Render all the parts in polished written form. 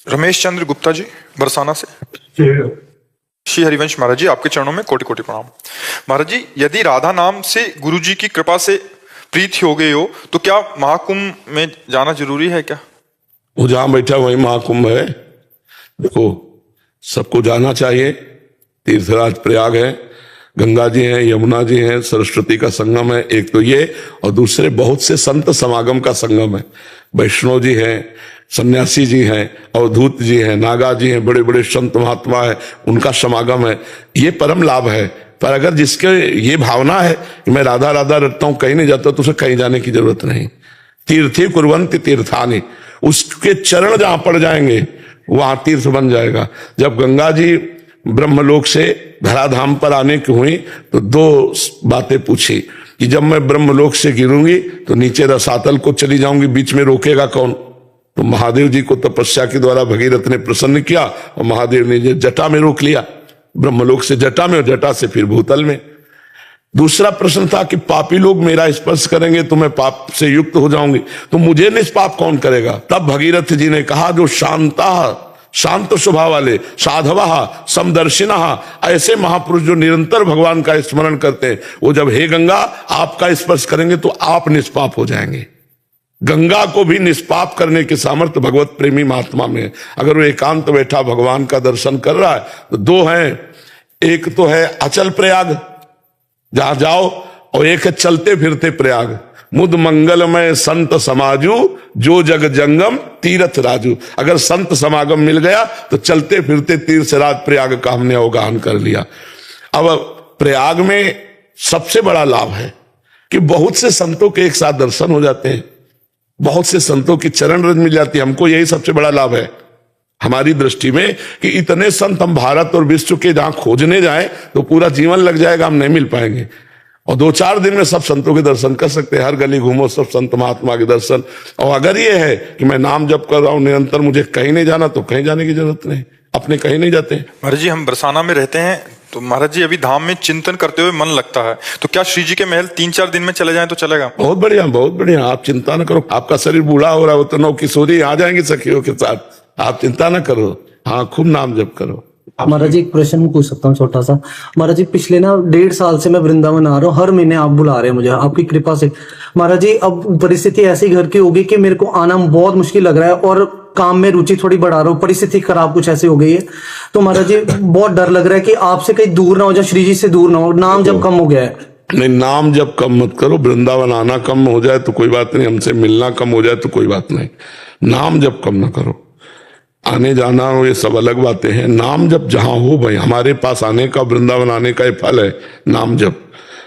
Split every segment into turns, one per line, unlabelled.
रमेश चंद्र गुप्ता जी बरसाना से। श्री हरिवंश महाराज जी, आपके चरणों में कोटि कोटि प्रणाम। महाराज जी, यदि राधा नाम से गुरु जी की कृपा से प्रीति हो गई हो तो क्या महाकुंभ में जाना जरूरी है क्या?
वो जहां बैठा वही महाकुंभ है। देखो, सबको जाना चाहिए। तीर्थराज प्रयाग है, गंगा जी हैं, यमुना जी हैं, सरस्वती का संगम है, एक तो ये, और दूसरे बहुत से संत समागम का संगम है। वैष्णव जी हैं, सन्यासी जी हैं, अवधूत जी हैं, नागा जी हैं, बड़े बड़े संत महात्मा है, उनका समागम है। ये परम लाभ है। पर अगर जिसके ये भावना है कि मैं राधा राधा रटता हूं, कहीं नहीं जाता, तो उसे कहीं जाने की जरूरत नहीं। तीर्थी कुर्वन्ति तीर्थानि, उसके चरण जहां पड़ जाएंगे वहां तीर्थ बन जाएगा। जब गंगा जी ब्रह्मलोक से धराधाम पर आने की हुई तो दो बातें पूछी कि जब मैं ब्रह्मलोक से गिरूंगी तो नीचे रसातल को चली जाऊंगी, बीच में रोकेगा कौन? तो महादेव जी को तपस्या के द्वारा भगीरथ ने प्रसन्न किया और महादेव ने जटा में रोक लिया, ब्रह्मलोक से जटा में और जटा से फिर भूतल में। दूसरा प्रश्न था कि पापी लोग मेरा स्पर्श करेंगे तो मैं पाप से युक्त हो जाऊंगी, तो मुझे निष्पाप कौन करेगा? तब भगीरथ जी ने कहा, जो शांत स्वभाव वाले, साधवा समदर्शिना, ऐसे महापुरुष जो निरंतर भगवान का स्मरण करते हैं, वो जब हे गंगा आपका स्पर्श करेंगे तो आप निष्पाप हो जाएंगे। गंगा को भी निष्पाप करने की सामर्थ्य भगवत प्रेमी महात्मा में। अगर वो एकांत बैठा भगवान का दर्शन कर रहा है तो दो हैं, एक तो है अचल प्रयाग जहां जाओ, और एक है चलते फिरते प्रयाग। मुद मंगलमय संत समाजू, जो जग जंगम तीर्थ राजू। अगर संत समागम मिल गया तो चलते फिरते तीर्थराज प्रयाग का हमने अवगाहन कर लिया। अब प्रयाग में सबसे बड़ा लाभ है कि बहुत से संतों के एक साथ दर्शन हो जाते हैं, बहुत से संतों की चरण रज मिल जाती है। हमको यही सबसे बड़ा लाभ है हमारी दृष्टि में कि इतने संत हम भारत और विश्व के जहां खोजने जाएं तो पूरा जीवन लग जाएगा, हम नहीं मिल पाएंगे। और 2-4 दिन में सब संतों के दर्शन कर सकते हैं। हर गली घूमो, सब संत महात्मा के दर्शन। और अगर ये है कि मैं नाम जप कर रहा हूं निरंतर, मुझे कहीं नहीं जाना, तो कहीं जाने की जरूरत नहीं, अपने कहीं नहीं जाते।
महाराज जी, हम बरसाना में रहते हैं, तो महाराज जी अभी धाम में चिंतन करते हुए मन लगता है, तो क्या श्री जी के महल 3-4 दिन में चले जाएं तो चलेगा?
बहुत बढ़िया, बहुत बढ़िया। आप चिंता न करो, आपका शरीर बूढ़ा हो रहा है, वो तो नौ किशोरी आ जाएंगी सखियों के साथ, आप चिंता न करो। हाँ, खूब नाम जप करो।
महाराज जी, एक प्रश्न पूछ सकता हूँ छोटा सा? महाराज जी, पिछले 1.5 साल से मैं वृंदावन आ रहा हूँ, हर महीने आप बुला रहे हैं मुझे, आपकी कृपा से। महाराज जी, अब परिस्थिति ऐसी घर की होगी कि मेरे को आना बहुत मुश्किल लग रहा है, और काम में रुचि थोड़ी बढ़ा रहा हूँ, परिस्थिति खराब कुछ ऐसी हो गई है। तो महाराज जी, बहुत डर लग रहा है कि आपसे कहीं दूर ना हो जाए, श्री जी से दूर ना हो। नाम जब कम हो गया है।
नहीं, नाम जब कम मत करो। वृंदावन आना कम हो जाए तो कोई बात नहीं, हमसे मिलना कम हो जाए तो कोई बात नहीं। नाम जब कम ना करो। आने जाना हो ये सब अलग बातें हैं, नाम जब जहां हो भाई। हमारे पास आने का, वृंदावन आने का ये फल है नाम जप।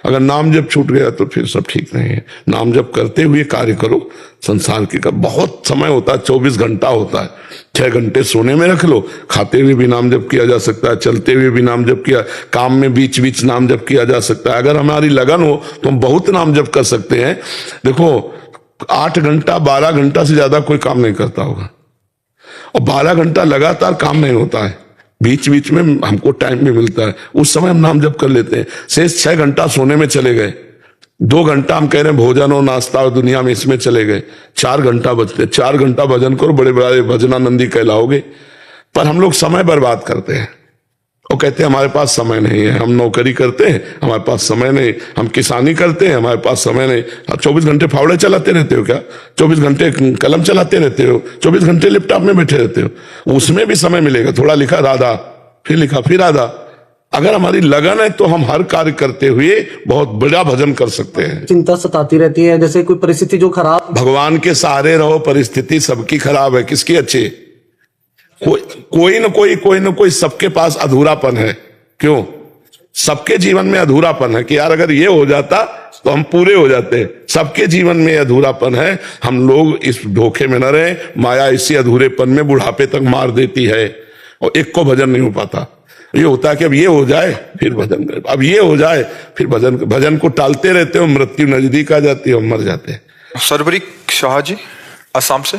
अगर नाम जप छूट गया तो फिर सब ठीक नहीं है। नाम जप करते हुए कार्य करो। संसार के का बहुत समय होता है, 24 घंटा होता है। 6 घंटे सोने में रख लो, खाते हुए भी नाम जप किया जा सकता है, चलते हुए भी नाम जप किया, काम में बीच बीच नाम जप किया जा सकता है। अगर हमारी लगन हो तो हम बहुत नाम जप कर सकते हैं। देखो, 8 घंटा 12 घंटा से ज्यादा कोई काम नहीं करता होगा, और 12 घंटा लगातार काम नहीं होता है, बीच बीच में हमको टाइम भी मिलता है, उस समय हम नाम जप कर लेते हैं। शेष 6 घंटा सोने में चले गए, 2 घंटा हम कह रहे हैं भोजन और नाश्ता और दुनिया में, इसमें चले गए, 4 घंटा बचते। 4 घंटा भजन करो, बड़े बड़े भजनानंदी कहलाओगे। पर हम लोग समय बर्बाद करते हैं और कहते हैं हमारे पास समय नहीं है। हम नौकरी करते हैं, हमारे पास समय नहीं। हम किसानी करते हैं, हमारे पास समय नहीं। 24 घंटे फावड़े चलाते रहते हो क्या? 24 घंटे कलम चलाते रहते हो? 24 घंटे लैपटॉप में बैठे रहते हो? उसमें भी समय मिलेगा। थोड़ा लिखा राधा, फिर लिखा फिर राधा। अगर हमारी लगन है तो हम हर कार्य करते हुए बहुत बड़ा भजन कर सकते हैं।
चिंता सताती रहती है, जैसे कोई परिस्थिति जो खराब।
भगवान के सहारे रहो। परिस्थिति सबकी खराब है, किसकी अच्छी? कोई न कोई सबके पास अधूरापन है। क्यों? सबके जीवन में अधूरापन है कि यार अगर ये हो जाता तो हम पूरे हो जाते। सबके जीवन में अधूरापन है। हम लोग इस धोखे में न रहे। माया इसी अधूरेपन में बुढ़ापे तक मार देती है और एक को भजन नहीं हो पाता। ये होता है कि अब ये हो जाए फिर भजन करें, अब ये हो जाए फिर भजन। भजन को टालते रहते हो, मृत्यु नजदीक आ जाती है और मर जाते हैं।
सरबरी शाह जी असम से।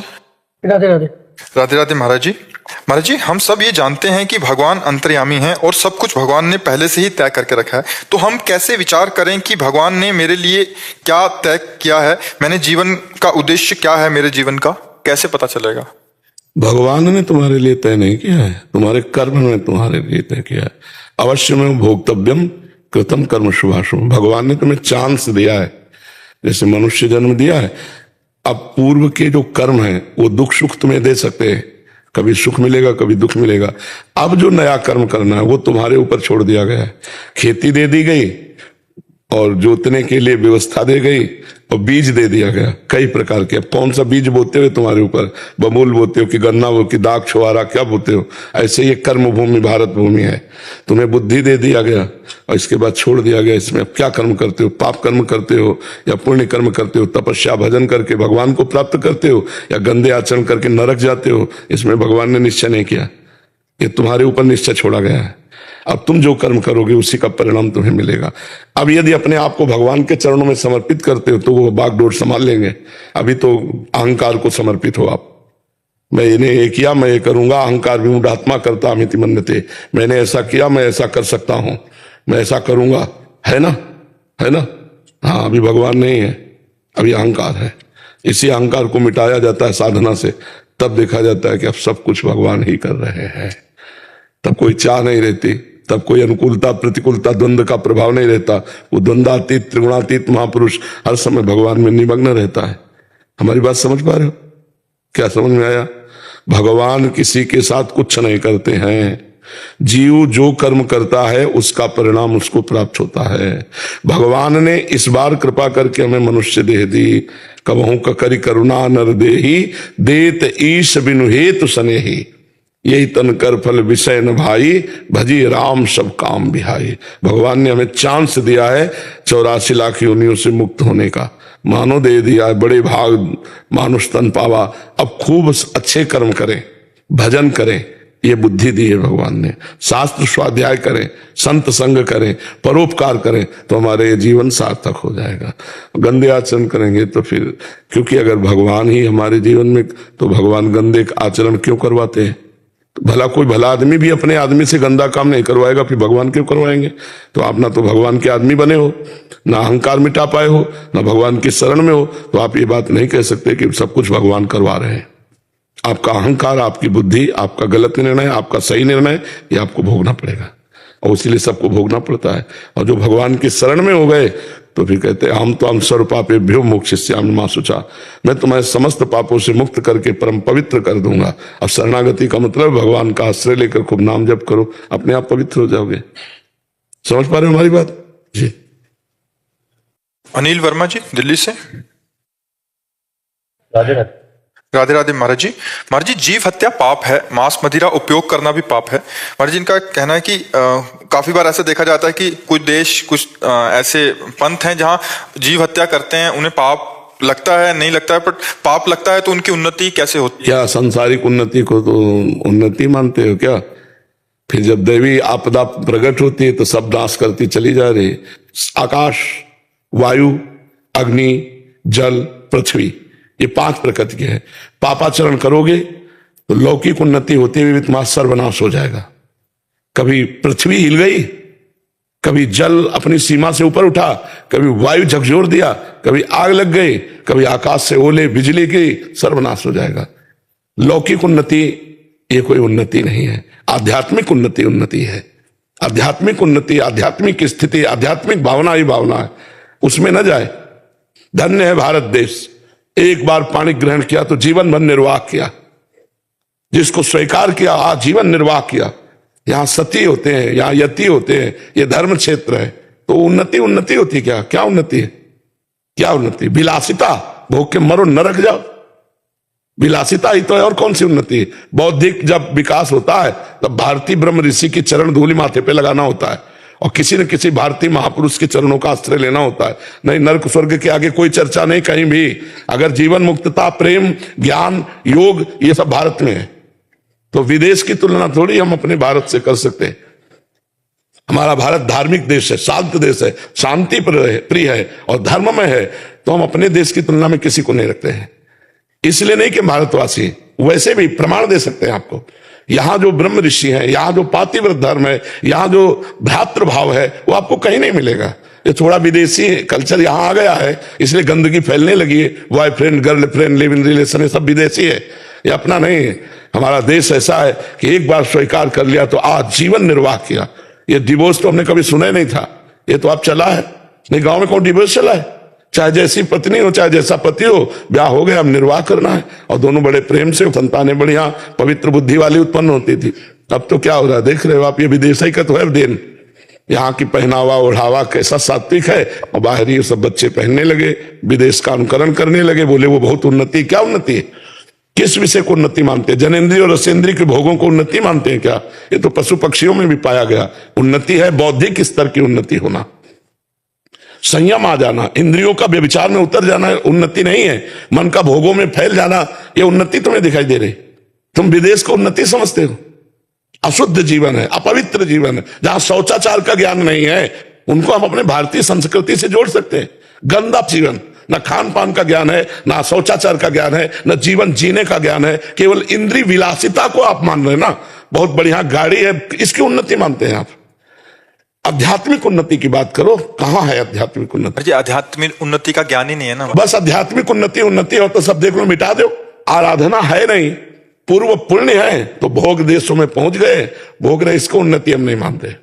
राधे राधे।
राधे राधे महाराज जी। महाराज जी, हम सब ये जानते हैं कि भगवान अंतर्यामी हैं और सब कुछ भगवान ने पहले से ही तय करके रखा है, तो हम कैसे विचार करें कि भगवान ने मेरे लिए क्या तय किया है? मैंने जीवन का उद्देश्य क्या है, मेरे जीवन का कैसे पता चलेगा?
भगवान ने तुम्हारे लिए तय नहीं किया है, तुम्हारे कर्म ने तुम्हारे लिए तय किया है। अवश्य में भोक्तव्यम कृतम कर्म शुभाशुभ। भगवान ने तुम्हें चांस दिया है, जैसे मनुष्य जन्म दिया है। अब पूर्व के जो कर्म हैं वो दुख सुख तुम्हें दे सकते हैं, कभी सुख मिलेगा कभी दुख मिलेगा। अब जो नया कर्म करना है वो तुम्हारे ऊपर छोड़ दिया गया है। खेती दे दी गई और जोतने के लिए व्यवस्था दे गई और बीज दे दिया गया कई प्रकार के। अब कौन सा बीज बोते हो तुम्हारे ऊपर, बबूल बोते हो कि गन्ना हो कि दाग छुआरा, क्या बोते हो। ऐसे ये कर्म भूमि भारत भूमि है। तुम्हें बुद्धि दे दिया गया और इसके बाद छोड़ दिया गया। इसमें अब क्या कर्म करते हो, पाप कर्म करते हो या पुण्य कर्म करते हो, तपस्या भजन करके भगवान को प्राप्त करते हो या गंदे आचरण करके नरक जाते हो। इसमें भगवान ने निश्चय नहीं किया, ये तुम्हारे ऊपर निश्चय छोड़ा गया है। अब तुम जो कर्म करोगे उसी का परिणाम तुम्हें मिलेगा। अब यदि अपने आप को भगवान के चरणों में समर्पित करते हो तो वो बागडोर संभाल लेंगे। अभी तो अहंकार को समर्पित हो आप। मैं इन्हें ये किया, मैं ये करूंगा, अहंकार विमूढ़ात्मा करता अमिति मन्यते। मैंने ऐसा किया, मैं ऐसा कर सकता हूं, मैं ऐसा करूंगा, है ना, है ना। हाँ, अभी भगवान नहीं है, अभी अहंकार है। इसी अहंकार को मिटाया जाता है साधना से, तब देखा जाता है कि अब सब कुछ भगवान ही कर रहे हैं। तब कोई चाह नहीं रहती, तब कोई अनुकूलता प्रतिकूलता द्वंद्व का प्रभाव नहीं रहता। वो द्वंद्वातीत त्रिगुणातीत महापुरुष हर समय भगवान में निमग्न रहता है। हमारी बात समझ पा रहे हो, क्या समझ में आया। भगवान किसी के साथ कुछ नहीं करते हैं। जीव जो कर्म करता है उसका परिणाम उसको प्राप्त होता है। भगवान ने इस बार कृपा करके हमें मनुष्य देह दी। कबहू का करी करुणा नर देही, देत ईश बिनु हेतु सनेही। यही तन कर फल विषय न भाई, भजी राम सब काम बिहाई। भगवान ने हमें चांस दिया है 84 लाख योनियों से मुक्त होने का। मानो दे दिया है, बड़े भाग मानुष तन पावा। अब खूब अच्छे कर्म करें, भजन करें, ये बुद्धि दी है भगवान ने। शास्त्र स्वाध्याय करें, संत संग करें, परोपकार करें तो हमारे जीवन सार्थक हो जाएगा। गंदे आचरण करेंगे तो फिर, क्योंकि अगर भगवान ही हमारे जीवन में, तो भगवान गंदे आचरण क्यों करवाते हैं। भला कोई भला आदमी भी अपने आदमी से गंदा काम नहीं करवाएगा, फिर भगवान क्यों करवाएंगे। तो आप ना तो भगवान के आदमी बने हो, ना अहंकार मिटा पाए हो, ना भगवान की शरण में हो, तो आप ये बात नहीं कह सकते कि सब कुछ भगवान करवा रहे हैं। आपका अहंकार, आपकी बुद्धि, आपका गलत निर्णय, आपका सही निर्णय, ये आपको भोगना पड़ेगा और इसीलिए सबको भोगना पड़ता है। और जो भगवान की शरण में हो गए तो फिर कहते हैं हम तो हम सर्व पापेभ्यो मोक्षयिष्यामि मा शुचा। मैं तुम्हें समस्त पापों से मुक्त करके परम पवित्र कर दूंगा। अब शरणागति का मतलब भगवान का आश्रय लेकर खूब नाम जप करो, अपने आप पवित्र हो जाओगे। समझ पा रहे हो हमारी बात जी।
अनिल वर्मा जी दिल्ली से।
राधे
राधे राधे महाराज जी। महाराज जी, जीव हत्या पाप है, मांस मदिरा उपयोग करना भी पाप है। महाराज जी, इनका कहना है कि काफी बार ऐसा देखा जाता है कि कुछ देश, कुछ ऐसे पंथ हैं जहां जीव हत्या करते हैं, उन्हें पाप लगता है, नहीं लगता है, पर पाप लगता है तो उनकी उन्नति कैसे होती है।
क्या सांसारिक उन्नति को तो उन्नति मानते हो क्या। फिर जब दैवी आपदा प्रकट होती है तो सब नाश करती चली जा रही। आकाश, वायु, अग्नि, जल, पृथ्वी, ये 5 प्रकृति के हैं। पापाचरण करोगे तो लौकिक उन्नति होते हुए भी तुम्हारा सर्वनाश हो जाएगा। कभी पृथ्वी हिल गई, कभी जल अपनी सीमा से ऊपर उठा, कभी वायु झकझोर दिया, कभी आग लग गई, कभी आकाश से ओले बिजली की, सर्वनाश हो जाएगा। लौकिक उन्नति ये कोई उन्नति नहीं है, आध्यात्मिक उन्नति है। आध्यात्मिक उन्नति, आध्यात्मिक स्थिति, आध्यात्मिक भावना ही भावना है, उसमें न जाए। धन्य है भारत देश, एक बार पानी ग्रहण किया तो जीवन भर निर्वाह किया, जिसको स्वीकार किया आजीवन निर्वाह किया। यहां सती होते हैं, यहां यति होते हैं, ये धर्म क्षेत्र है। तो उन्नति होती क्या, क्या उन्नति है, क्या उन्नति। विलासिता, भोग के मरो नरक जाओ, विलासिता ही तो है, और कौन सी उन्नति है। बौद्धिक जब विकास होता है तब भारतीय ब्रह्म ऋषि की चरण धूलि माथे पे लगाना होता है और किसी न किसी भारतीय महापुरुष के चरणों का आश्रय लेना होता है। नहीं, नरक स्वर्ग के आगे कोई चर्चा नहीं कहीं भी। अगर जीवन मुक्तता, प्रेम, ज्ञान, योग, ये सब भारत में है, तो विदेश की तुलना थोड़ी हम अपने भारत से कर सकते हैं। हमारा भारत धार्मिक देश है, शांत देश है, शांति प्रिय है और धर्म में है, तो हम अपने देश की तुलना में किसी को नहीं रखते हैं। इसलिए नहीं कि भारतवासी, वैसे भी प्रमाण दे सकते हैं आपको। यहां जो ब्रह्म ऋषि हैं, यहां जो पातिव्रत धर्म है, यहां जो भ्रातृभाव है, वो आपको कहीं नहीं मिलेगा। ये थोड़ा विदेशी कल्चर यहां आ गया है, इसलिए गंदगी फैलने लगी है। Boyfriend, girlfriend, live in relation, ये सब विदेशी है, ये अपना नहीं है। हमारा देश ऐसा है कि एक बार स्वीकार कर लिया तो आजीवन निर्वाह किया। ये डिवोर्स तो हमने कभी सुना ही नहीं था, ये तो अब चला है। नहीं, गांव में कौन डिवोर्स चला है? चाहे जैसी पत्नी हो चाहे जैसा पति हो, ब्याह हो गया, अब निर्वाह करना है। और दोनों बड़े प्रेम से, संतानें बढ़िया पवित्र बुद्धि वाली उत्पन्न होती थी। अब तो क्या हो रहा है देख रहे हो आप, ये विदेशी का तो है देन। यहाँ की पहनावा ओढ़ावा कैसा सात्विक है, और बाहरी सब बच्चे पहनने लगे, विदेश का अनुकरण करने लगे, बोले वो बहुत उन्नति। क्या उन्नति है? किस विषय को उन्नति मानते हैं? जनेंद्रिय और रसेंद्रिय के भोगों को उन्नति मानते हैं क्या? ये तो पशु पक्षियों में भी पाया गया। उन्नति है बौद्धिक स्तर की उन्नति होना, संयम आ जाना, इंद्रियों का व्यभिचार में उतर जाना उन्नति नहीं है। मन का भोगों में फैल जाना, ये उन्नति तुम्हें दिखाई दे रही? तुम विदेश को उन्नति समझते हो? अशुद्ध जीवन है, अपवित्र जीवन है, जहां शौचाचार का ज्ञान नहीं है, उनको हम अपने भारतीय संस्कृति से जोड़ सकते हैं। गंदा जीवन, न खान पान का ज्ञान है, न शौचाचार का ज्ञान है, न जीवन जीने का ज्ञान है, केवल इंद्रिय विलासिता को आप मान रहे हैं ना। बहुत बढ़िया गाड़ी है, इसकी उन्नति मानते हैं आप। आध्यात्मिक उन्नति की बात करो, कहां है आध्यात्मिक उन्नति?
जी आध्यात्मिक उन्नति का ज्ञान ही नहीं है ना।
बस आध्यात्मिक उन्नति हो तो सब देख लो मिटा दो। आराधना है नहीं, पूर्व पुण्य है तो भोग देशों में पहुंच गए, भोग रहे, इसको उन्नति हम नहीं मानते।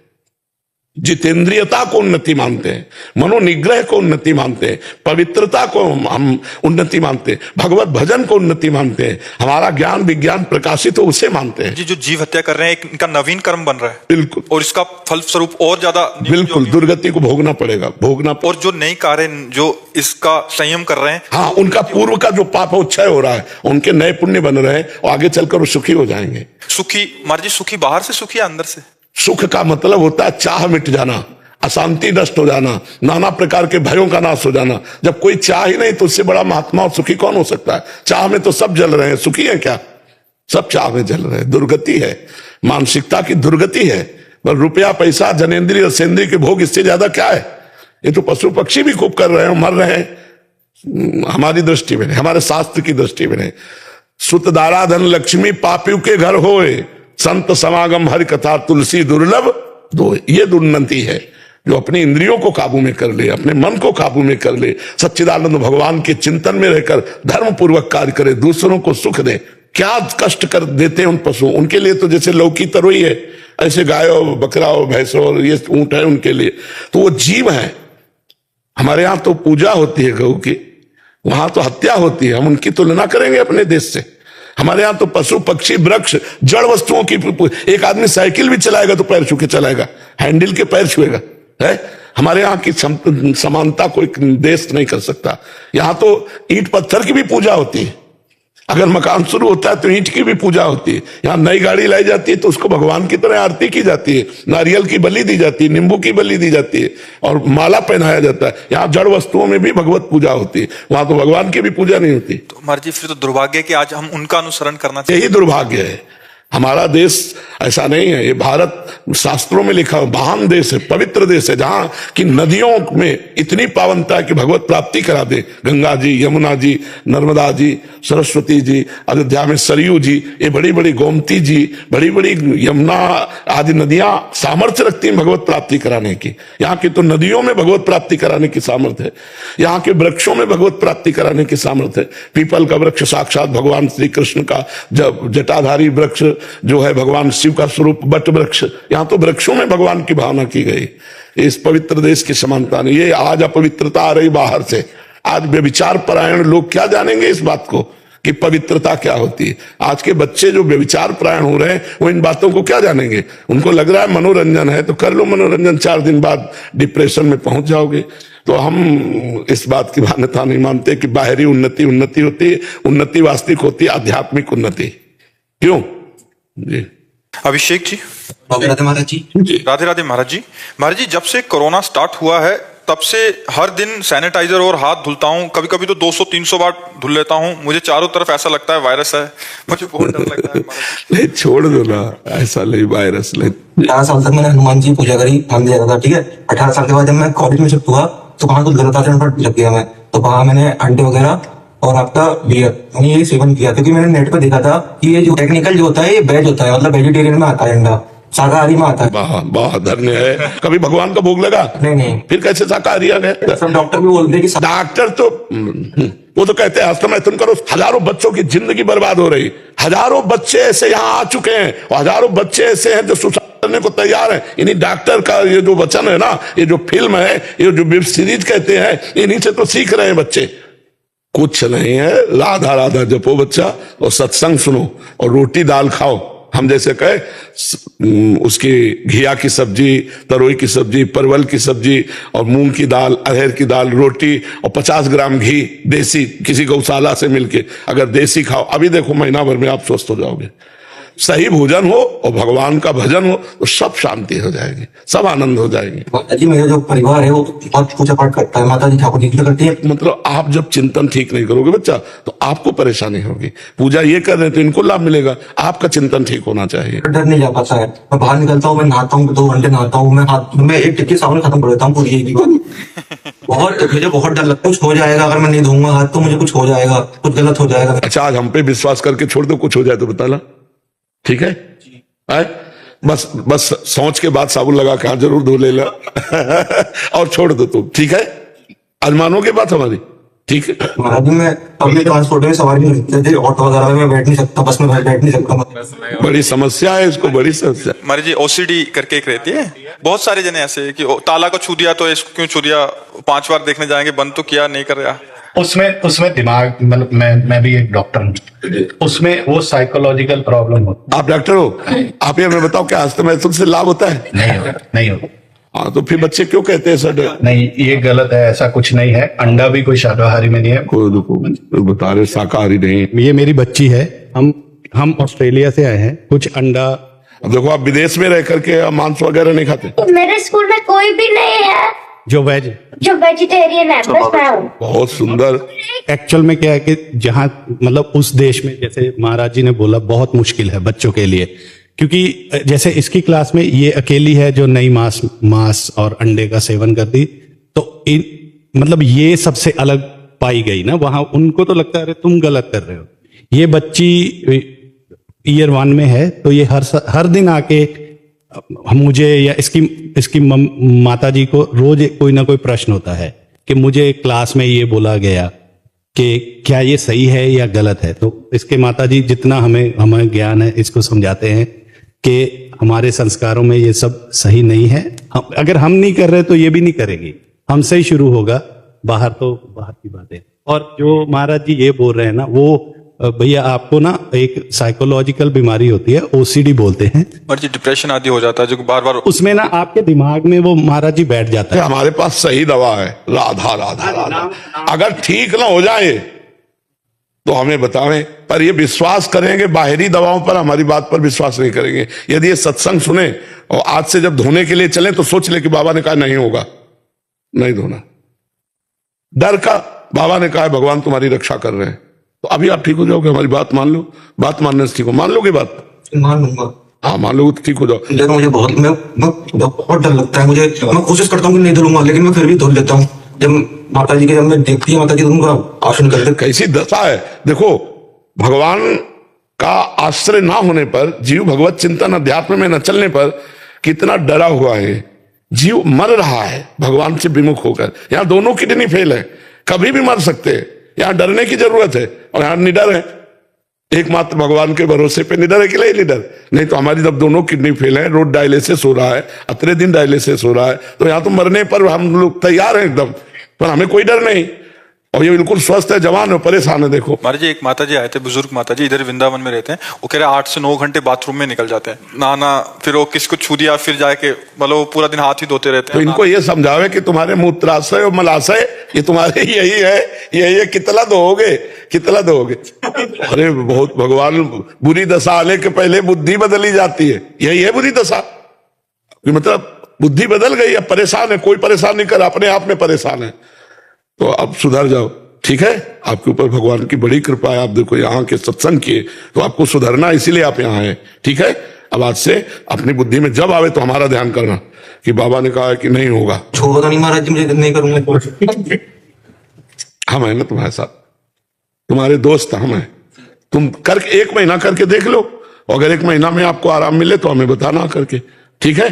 जितेंद्रियता को उन्नति मानते हैं, मनोनिग्रह को उन्नति मानते हैं, पवित्रता को हम उन्नति मानते हैं, भगवत भजन को उन्नति मानते हैं, हमारा ज्ञान विज्ञान प्रकाशित हो उसे मानते हैं।
जी जो जीव हत्या कर रहे हैं, इनका नवीन कर्म बन रहा है।
बिल्कुल,
और इसका फल स्वरूप और ज्यादा
बिल्कुल दुर्गति को भोगना पड़ेगा,
और जो नई कार्य जो इसका संयम कर रहे हैं,
हाँ, उनका पूर्व का जो पाप क्षय हो रहा है, उनके नए पुण्य बन रहे हैं और आगे चलकर वो सुखी हो जाएंगे।
सुखी महाराज जी, सुखी बाहर से सुखी या अंदर से?
सुख का मतलब होता है चाह मिट जाना, अशांति नष्ट हो जाना, नाना प्रकार के भयों का नाश हो जाना। जब कोई चाह ही नहीं तो उससे बड़ा महात्मा और सुखी कौन हो सकता है? चाह में तो सब जल रहे हैं, सुखी है क्या? सब चाह में जल रहे हैं। दुर्गति है, मानसिकता की दुर्गति है। पर रुपया पैसा जनेंद्रिय और सेंद्रिय के भोग, इससे ज्यादा क्या है? ये तो पशु पक्षी भी खूब कर रहे हैं, मर रहे हैं। हमारी दृष्टि में, हमारे शास्त्र की दृष्टि में, सुत दारा धन लक्ष्मी पापियों के घर होए, संत समागम हरि कथा तुलसी दुर्लभ दो। ये दुर्नति है जो अपनी इंद्रियों को काबू में कर ले, अपने मन को काबू में कर ले, सच्चिदानंद भगवान के चिंतन में रहकर धर्म पूर्वक कार्य करे, दूसरों को सुख दे। क्या कष्ट कर देते हैं उन पशुओं, उनके लिए तो जैसे लौकी तरोई है, ऐसे गाय हो, बकरा हो, भैंस हो, ये ऊंट है उनके लिए, तो वो जीव है। हमारे यहाँ तो पूजा होती है गऊ की, वहां तो हत्या होती है। हम उनकी तुलना करेंगे अपने देश से? हमारे यहां तो पशु पक्षी वृक्ष जड़ वस्तुओं की, एक आदमी साइकिल भी चलाएगा तो पैर छू के चलाएगा, हैंडल के पैर छुएगा है। हमारे यहाँ की समानता कोई देश नहीं कर सकता। यहां तो ईंट पत्थर की भी पूजा होती है, अगर मकान शुरू होता है तो ईंट की भी पूजा होती है। यहाँ नई गाड़ी लाई जाती है तो उसको भगवान की तरह आरती की जाती है, नारियल की बलि दी जाती है, नींबू की बलि दी जाती है और माला पहनाया जाता है। यहाँ जड़ वस्तुओं में भी भगवत पूजा होती है, वहां तो भगवान की भी पूजा नहीं होती।
तो महाराज जी फिर तो दुर्भाग्य है कि आज हम उनका अनुसरण करना चाहिए।
यही दुर्भाग्य है। हमारा देश ऐसा नहीं है। ये भारत शास्त्रों में लिखा महान देश है, पवित्र देश है, जहां की नदियों में इतनी पावनता है कि भगवत प्राप्ति करा दे। गंगा जी, यमुना जी, नर्मदा जी, सरस्वती जी, अयोध्या में सरयू जी, ये बड़ी बड़ी गोमती जी, बड़ी बड़ी यमुना आदि नदियां सामर्थ्य रखती हैं भगवत प्राप्ति कराने की। यहाँ की तो नदियों में भगवत प्राप्ति कराने की सामर्थ्य है, यहाँ के वृक्षों में भगवत प्राप्ति कराने की सामर्थ्य है। पीपल का वृक्ष साक्षात भगवान श्री कृष्ण का जटाधारी वृक्ष जो है भगवान शिव का स्वरूप बट वृक्ष, यहां तो वृक्षों में भगवान की भावना की गई। इस पवित्र देश की समानता नहीं। ये आज अपवित्रता आ रही बाहर से। आज व्यभिचार परायण लोग क्या जानेंगे इस बात को कि पवित्रता क्या होती है। आज के बच्चे जो व्यभिचार परायण हो रहे हैं वो इन बातों को क्या जानेंगे। उनको लग रहा है मनोरंजन है तो कर लो मनोरंजन, 4 दिन बाद डिप्रेशन में पहुंच जाओगे। तो हम इस बात की मान्यता नहीं मानते कि बाहरी उन्नति उन्नति होती है। उन्नति वास्तविक होती है आध्यात्मिक उन्नति। क्यों जी?
अभिषेक जी,
राधे महाराज जी।
राधे राधे महाराज जी। महाराज जी जब से कोरोना स्टार्ट हुआ है तब से हर दिन सैनिटाइजर और हाथ धुलता हूँ, कभी कभी तो 200-300 बार धुल लेता हूँ। मुझे चारों तरफ ऐसा लगता है वायरस है, मुझे बहुत डर लगता है।
नहीं छोड़ दो ना, ऐसा नहीं वायरस नहीं।
18 साल तक मैंने हनुमान जी पूजा करी, ध्यान दिया था, ठीक है। 18 साल के बाद जब मैं कॉलेज में शिफ्ट हुआ तो वहां कुछ गलत आचरण पर लग गया मैं, तो वहां मैंने अंडे वगैरह और आपका बियर मैंने यही सेवन किया, क्योंकि मैंने नेट पे देखा था कि ये जो टेक्निकल जो होता है ये वेज होता है, मतलब वेजिटेरियन में आता है अंडा, शाकाहारी में आता है।
वाह धन्य है। कभी भगवान का भोग लगा?
नहीं।
फिर कैसे शाकाहारी आ गए?
सब डॉक्टर भी बोलते हैं कि
डॉक्टर तो वो तो कहते हैं हस्तमैथुन करो, हजारों बच्चों की जिंदगी बर्बाद हो रही, हजारों बच्चे ऐसे यहाँ आ चुके हैं और हजारों बच्चे ऐसे हैं जो सुसाइड करने को तैयार हैं। इन्हीं डॉक्टर का ये जो वचन है ना, ये जो फिल्म है, ये जो वेब सीरीज कहते हैं, इन्हीं से तो सीख रहे हैं बच्चे। कुछ नहीं है, राधा राधा जपो बच्चा और सत्संग सुनो और रोटी दाल खाओ। हम जैसे कहे उसकी घिया की सब्जी, तरोई की सब्जी, परवल की सब्जी और मूंग की दाल, अरहर की दाल, रोटी और 50 ग्राम घी देसी किसी गौशाला से मिलके अगर देसी खाओ, अभी देखो महीना भर में आप स्वस्थ हो जाओगे। सही भोजन हो और भगवान का भजन हो तो सब शांति हो जाएगी, सब आनंद हो जाएगी।
माता जी मेरा जो परिवार है वो बहुत पूजा पाठ करता है, माता जी ठाकुर जी पूजा करती है।
मतलब आप जब चिंतन ठीक नहीं करोगे बच्चा तो आपको परेशानी होगी। पूजा ये कर रहे हैं तो इनको लाभ मिलेगा, आपका चिंतन ठीक होना चाहिए।
डर नहीं जा पाता है, मैं बाहर निकलता हूँ, मैं नहाता हूँ, 2 घंटे नहाता हूँ, मैं एक टिक्की साबुन खत्म कर देता हूँ पूरी एक बहुत मुझे बहुत डर लगता है कुछ हो जाएगा, अगर मैं नहीं धोऊंगा हाथ तो मुझे कुछ हो जाएगा, कुछ गलत हो जाएगा।
अच्छा आज हम पे विश्वास करके छोड़ दो, कुछ हो जाए तो बताना, ठीक है? बस बस सोच के बाद साबुन लगा के हाथ जरूर धो लेना और छोड़ दो तुम, ठीक है? आज मानोगे बात हमारी, ठीक है?
महाराज जी मैं पब्लिक ट्रांसपोर्ट में सवारी नहीं करती, ऑटो वगैरह में मैं बैठ नहीं सकता, बस में बैठ नहीं सकता।
बड़ी समस्या है इसको, बड़ी समस्या।
महाराज जी ओसीडी करके एक रहती है, बहुत सारे जने ऐसे हैं कि ताला को छू दिया तो इसको क्यों छू दिया, 5 बार देखने जाएंगे, बंद तो किया नहीं कर रहा।
उसमें दिमाग, मतलब मैं भी एक डॉक्टर हूँ, उसमें वो साइकोलॉजिकल प्रॉब्लम होती
आप डॉक्टर हो, आप ये हमें बताओ क्या हस्तमैथुन से लाभ होता है?
नहीं हो।
हाँ तो फिर बच्चे क्यों कहते हैं सर?
नहीं, ये गलत है, ऐसा कुछ नहीं है। अंडा भी कोई शाकाहारी में नहीं है।
कोई बता रहे शाकाहारी नहीं।
ये मेरी बच्ची है, हम ऑस्ट्रेलिया से आए हैं। कुछ अंडा,
अब देखो आप विदेश में रह करके मांस वगैरह नहीं खाते।
मेरे स्कूल में कोई भी नहीं है
जो
वेजिटेरियन है, बस मैं हूँ।
बहुत सुंदर।
एक्चुअल में क्या है कि जहां मतलब उस देश में, जैसे महाराज जी ने बोला, बहुत मुश्किल है बच्चों के लिए, क्योंकि जैसे इसकी क्लास में ये अकेली है जो नई मांस और अंडे का सेवन करती, तो मतलब ये सबसे अलग पाई गई ना वहां। उनको तो लगता है अरे तुम गलत कर रहे हो। ये बच्ची ईयर 1 में है, तो ये हर दिन आके मुझे या इसकी माता जी को रोज कोई ना कोई प्रश्न होता है कि मुझे क्लास में ये बोला गया कि क्या ये सही है या गलत है। तो इसके माता जी जितना हमें ज्ञान है इसको समझाते हैं कि हमारे संस्कारों में ये सब सही नहीं है। अगर हम नहीं कर रहे तो ये भी नहीं करेगी, हमसे ही शुरू होगा, बाहर तो बाहर की बात है। और जो महाराज जी ये बोल रहे हैं ना, वो भैया आपको ना एक साइकोलॉजिकल बीमारी होती है, ओसीडी बोलते हैं।
और जी डिप्रेशन आदि हो जाता है जो बार बार, उसमें
ना आपके दिमाग में वो महाराज जी बैठ जाता है।
हमारे पास सही दवा है, राधा राधा राधा। अगर ठीक ना हो जाए तो हमें बतावें, पर ये विश्वास करेंगे बाहरी दवाओं पर, हमारी बात पर विश्वास नहीं करेंगे। यदि ये सत्संग सुने और आज से जब धोने के लिए चले तो सोच ले कि बाबा ने कहा नहीं होगा, नहीं धोना। डर का, बाबा ने कहा भगवान तुम्हारी रक्षा कर रहे हैं, तो अभी आप ठीक हो जाओगे। हमारी बात मान लो, बात मानने से ठीक हो, मान लोगे बात?
मान लूंगा।
हाँ मान लोगे तो ठीक हो जाओ।
लेकिन मुझे बहुत डर लगता है। मैं कोशिश करता हूँ कि नहीं धुलूंगा, लेकिन मैं फिर भी धुल लेता हूँ। जब माता जी के, जब मैं देखती है माता जी उनका आसन करते,
कैसी दशा है देखो। भगवान का आश्रय ना होने पर, जीव भगवत चिंतन अध्यात्म में न चलने पर कितना डरा हुआ है। जीव मर रहा है भगवान से विमुख होकर। यहाँ दोनों किडनी फेल है, कभी भी मर सकते हैं। यहाँ डरने की जरूरत है और यहाँ निडर है, एकमात्र भगवान के भरोसे पे निडर है कि नहीं निडर? नहीं तो हमारी जब दोनों किडनी फेल है, रोज डायलिसिस हो रहा है, अतरे दिन डायलिसिस हो रहा है, तो यहाँ तो मरने पर हम लोग तैयार हैं एकदम, पर हमें कोई डर नहीं। और ये बिल्कुल स्वस्थ है, जवान है, परेशान है। देखो
महाराज जी एक माता जी आए थे, बुजुर्ग माता जी, इधर वृंदावन में रहते हैं। वो कह रहे 8 से 9 घंटे बाथरूम में निकल जाते हैं, नहाना, फिर वो किसको छू दिया, फिर जाके मतलब वो पूरा दिन हाथ ही धोते रहते
तो
हैं।
इनको ये समझावे कि तुम्हारे मूत्राशय और मलाशय ये तुम्हारे यही है, कितना दोगे, कितना दोगे? अरे बहुत, भगवान बुरी दशा आने के पहले बुद्धि बदली जाती है, यही है बुरी दशा। मतलब बुद्धि बदल गई, अब परेशान है, कोई परेशान नहीं कर, अपने आप में परेशान है। तो अब सुधर जाओ, ठीक है? आपके ऊपर भगवान की बड़ी कृपा है। आप देखो यहाँ के सत्संग किए तो आपको सुधरना, इसीलिए आप यहाँ हैं, ठीक है? अब आज से अपनी बुद्धि में जब आवे तो हमारा ध्यान करना कि बाबा ने कहा है कि नहीं होगा।
छोड़ो तो नहीं महाराज जी, मुझे नहीं करूंगा।
हम हैं ना तुम्हारे साथ, तुम्हारे दोस्त हम हैं। तुम करके 1 महीना करके देख लो, अगर 1 महीना में आपको आराम मिले तो हमें बताना करके, ठीक है?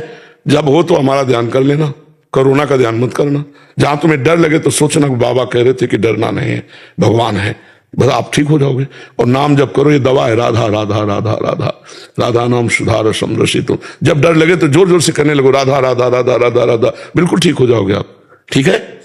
जब हो तो हमारा ध्यान कर लेना, कोरोना का ध्यान मत करना। जहां तुम्हें डर लगे तो सोचना कि बाबा कह रहे थे कि डरना नहीं है, भगवान है, बस आप ठीक हो जाओगे। और नाम जब करो, ये दवा है, राधा राधा राधा राधा, राधा नाम सुधार समरसितुम। जब डर लगे तो जोर जोर से करने लगो राधा राधा राधा राधा राधा, बिल्कुल ठीक हो जाओगे आप। ठीक है।